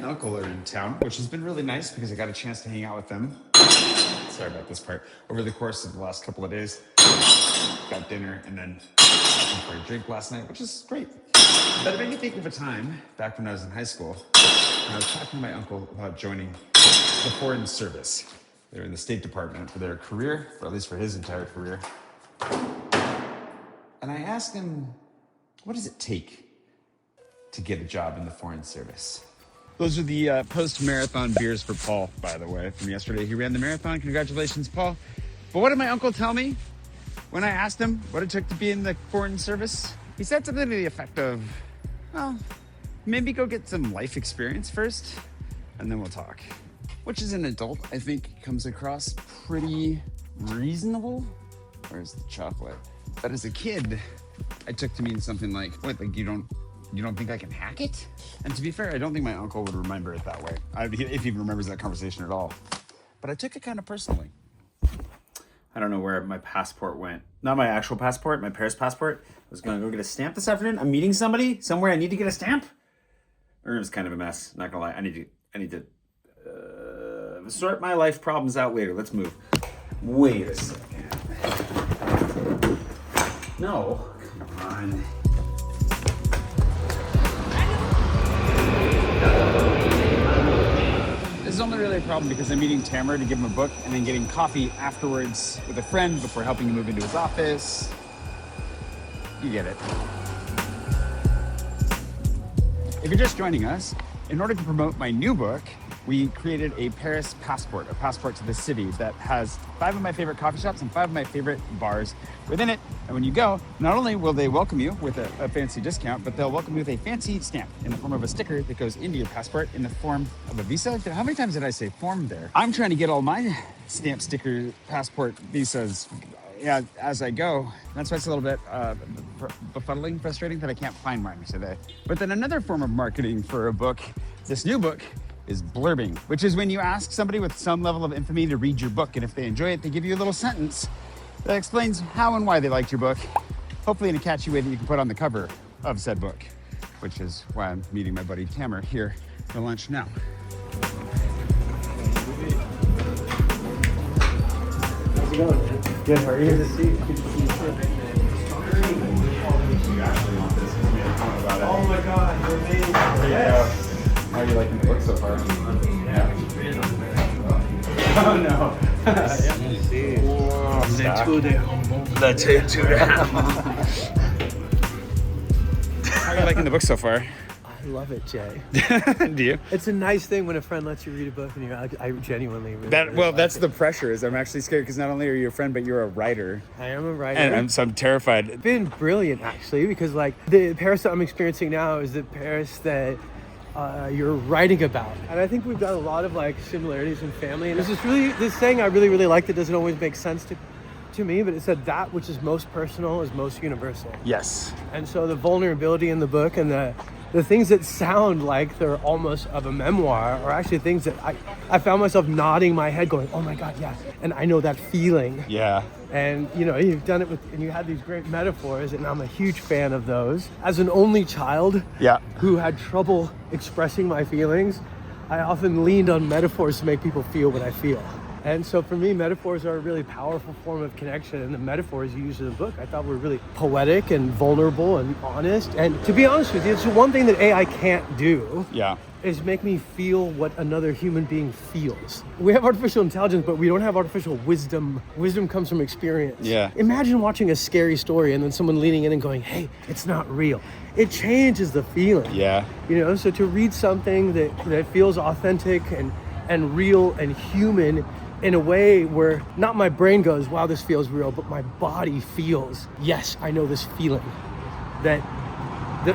uncle are in town, which has been really nice because I got a chance to hang out with them. Sorry about this part. Over the course of the last couple of days, got dinner and then went for a drink last night, which is great. But it made me think of a time back when I was in high school when I was talking to my uncle about joining the Foreign Service. They're in the State Department for their career, or at least for his entire career. And I asked him, what does it take to get a job in the Foreign Service? Those are the post-marathon beers for Paul, by the way, from yesterday. He ran the marathon. Congratulations, Paul. But what did my uncle tell me when I asked him what it took to be in the Foreign Service? He said something to the effect of, well, maybe go get some life experience first, and then we'll talk. Which as an adult, I think comes across pretty reasonable. Where's the chocolate? But as a kid, I took to mean something like, what, like you don't think I can hack it? And to be fair, I don't think my uncle would remember it that way, if he remembers that conversation at all. But I took it kind of personally. I don't know where my passport went. Not my actual passport, my Paris passport. I was gonna go get a stamp this afternoon. I'm meeting somebody somewhere. I need to get a stamp. It was kind of a mess, not gonna lie. I need to sort my life problems out later. Let's move. Wait a second. No, come on. This is only really a problem because I'm meeting Tammer to give him a book and then getting coffee afterwards with a friend before helping him move into his office. You get it. If you're just joining us, in order to promote my new book, we created a Paris passport, a passport to the city that has 5 of my favorite coffee shops and 5 of my favorite bars within it. And when you go, not only will they welcome you with a fancy discount, but they'll welcome you with a fancy stamp in the form of a sticker that goes into your passport in the form of a visa. How many times did I say form there? I'm trying to get all my stamp, sticker, passport, visas as I go. That's why it's a little bit befuddling, frustrating that I can't find mine today. But then another form of marketing for a book, this new book, is blurbing, which is when you ask somebody with some level of infamy to read your book, and if they enjoy it, they give you a little sentence that explains how and why they liked your book, hopefully in a catchy way that you can put on the cover of said book, which is why I'm meeting my buddy Tammer here for lunch now. How's it going, man? Good, how are you? Good to see you. Good to see you. You actually want this because we had fun about it. Oh my god, you're amazing. Yes. How are you liking the book so far? Yeah. Oh no. How are you liking the book so far? I love it, Jay. Do you? It's a nice thing when a friend lets you read a book and I genuinely really That's like the pressure. Is I'm actually scared because not only are you a friend, but you're a writer. I am a writer. And I'm terrified. It's been brilliant, actually, because like the Paris that I'm experiencing now is the Paris that you're writing about. And I think we've got a lot of like similarities in family. And there's this saying I really like that doesn't always make sense to me, but it said that which is most personal is most universal. Yes. And so the vulnerability in the book and the things that sound like they're almost of a memoir are actually things that I found myself nodding my head going, oh my God, yeah. And I know that feeling. Yeah. And you've done it and you had these great metaphors, and I'm a huge fan of those. As an only child who had trouble expressing my feelings, I often leaned on metaphors to make people feel what I feel. And so for me, metaphors are a really powerful form of connection, and the metaphors you use in the book I thought were really poetic and vulnerable and honest. And to be honest with you, it's the one thing that AI can't do. Yeah. Is make me feel what another human being feels. We have artificial intelligence, but we don't have artificial wisdom. Wisdom comes from experience. Yeah. Imagine watching a scary story and then someone leaning in and going, hey, it's not real. It changes the feeling. Yeah. So to read something that feels authentic and real and human in a way where not my brain goes, wow, this feels real, but my body feels, yes, I know this feeling that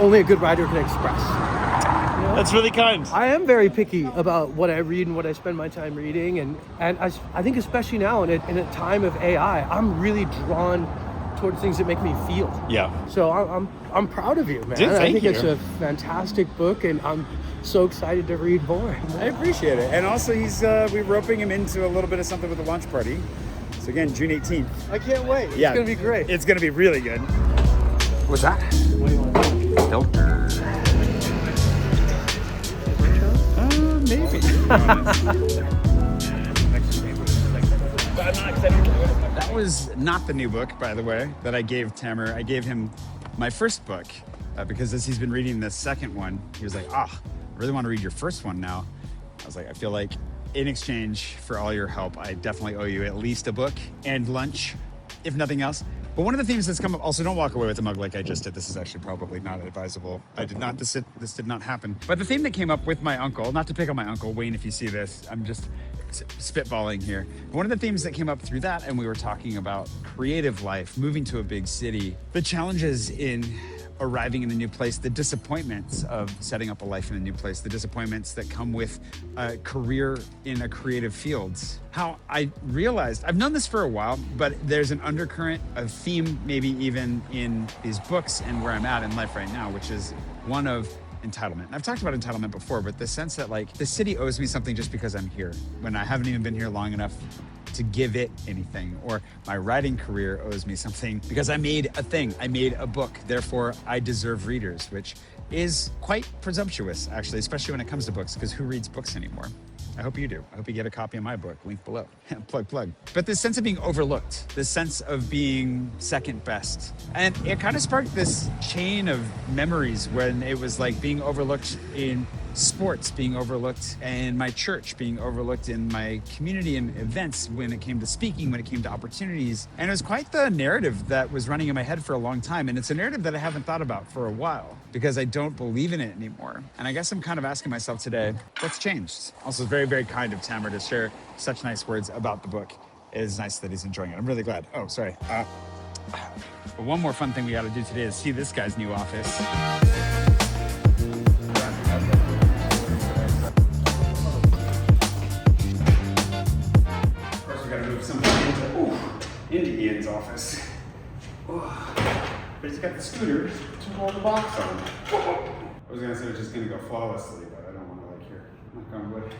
only a good writer can express. That's really kind. I am very picky about what I read and what I spend my time reading, and I think especially now in a time of AI, I'm really drawn towards things that make me feel. Yeah. So I'm proud of you, man. Dude, I think you. It's a fantastic book, and I'm so excited to read more. I appreciate it. And also we're roping him into a little bit of something with the launch party. So again, June 18th. I can't wait. Yeah. It's gonna be great. It's gonna be really good. What's that? What do you want? Filter. maybe. That was not the new book, by the way, that I gave Tammer. I gave him my first book because as he's been reading the second one, he was like, I really want to read your first one now. I was like, I feel like in exchange for all your help, I definitely owe you at least a book and lunch, if nothing else. But one of the themes that's come up, also don't walk away with a mug like I just did. This is actually probably not advisable. This did not happen. But the theme that came up with my uncle, not to pick on my uncle, Wayne, if you see this, I'm just spitballing here. One of the themes that came up through that, and we were talking about creative life, moving to a big city, the challenges in arriving in a new place, the disappointments of setting up a life in a new place, the disappointments that come with a career in a creative field. How I realized, I've known this for a while, but there's an undercurrent, a theme maybe even in these books and where I'm at in life right now, which is one of entitlement. And I've talked about entitlement before, but the sense that like the city owes me something just because I'm here, when I haven't even been here long enough to give it anything, or my writing career owes me something because I made a thing, I made a book, therefore I deserve readers, which is quite presumptuous actually, especially when it comes to books, because who reads books anymore? I hope you do. I hope you get a copy of my book, link below. plug. But this sense of being overlooked, this sense of being second best. And it kind of sparked this chain of memories when it was like being overlooked in sports, being overlooked in my church, being overlooked in my community and events, when it came to speaking, when it came to opportunities. And it was quite the narrative that was running in my head for a long time. And it's a narrative that I haven't thought about for a while because I don't believe in it anymore. And I guess I'm kind of asking myself today, what's changed? Also, very, very kind of Tammer to share such nice words about the book. It is nice that he's enjoying it. I'm really glad. Oh, sorry. But one more fun thing we got to do today is see this guy's new office. Into Ian's office. But he's got the scooter to roll the box on. I was gonna say it's just gonna go flawlessly, but I don't want to like hear. Knock on wood.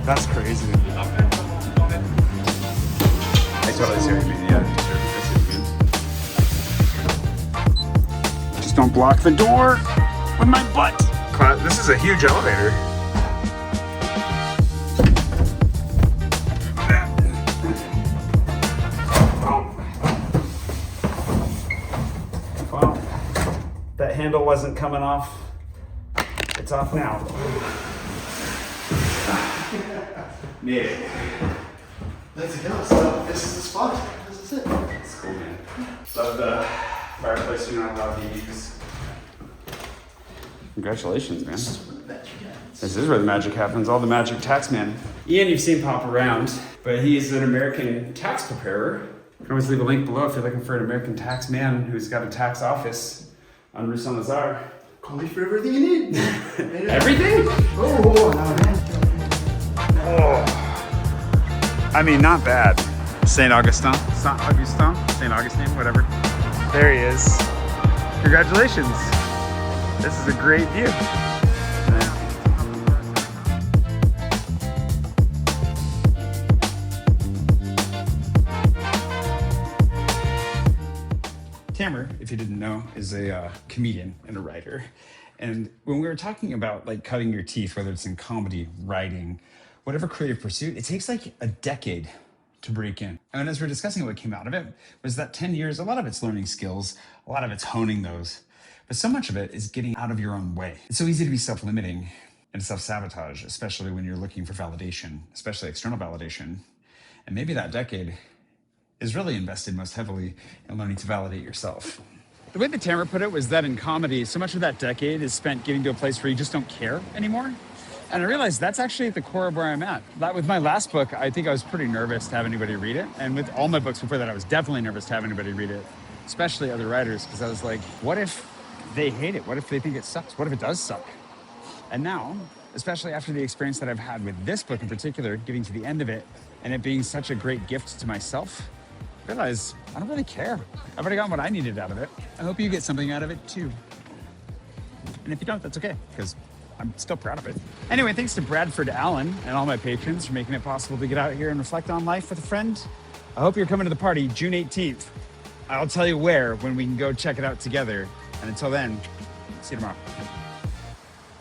That's crazy. I totally see what you mean. Yeah. Don't block the door with my butt. This is a huge elevator. Well, that handle wasn't coming off. It's off now. Made it. Let's go. So this is the spot. This is it. It's cool, man. Love the fireplace you're not allowed to use. Congratulations, man. This is where the magic happens. All the magic tax man. Ian, you've seen pop around, but he's an American tax preparer. You can always leave a link below if you're looking for an American tax man who's got a tax office on Rue Saint-Lazare. Call me for everything you need. Everything? Oh, no, man. Oh. I mean, not bad. St. Augustine, whatever. There he is. Congratulations. This is a great view. Tammer, if you didn't know, is a comedian and a writer. And when we were talking about like cutting your teeth, whether it's in comedy, writing, whatever creative pursuit, it takes like a decade to break in. And as we're discussing, what came out of it was that 10 years, a lot of it's learning skills, a lot of it's honing those, but so much of it is getting out of your own way. It's so easy to be self-limiting and self-sabotage, especially when you're looking for validation, especially external validation. And maybe that decade is really invested most heavily in learning to validate yourself. The way that Tammer put it was that in comedy, so much of that decade is spent getting to a place where you just don't care anymore. And I realized that's actually at the core of where I'm at. That with my last book, I think I was pretty nervous to have anybody read it. And with all my books before that, I was definitely nervous to have anybody read it, especially other writers, because I was like, what if they hate it? What if they think it sucks? What if it does suck? And now, especially after the experience that I've had with this book in particular, getting to the end of it, and it being such a great gift to myself, I realize I don't really care. I've already gotten what I needed out of it. I hope you get something out of it too. And if you don't, that's okay, because I'm still proud of it. Anyway, thanks to Bradford Allen and all my patrons for making it possible to get out here and reflect on life with a friend. I hope you're coming to the party June 18th. I'll tell you where when we can go check it out together. And until then, see you tomorrow.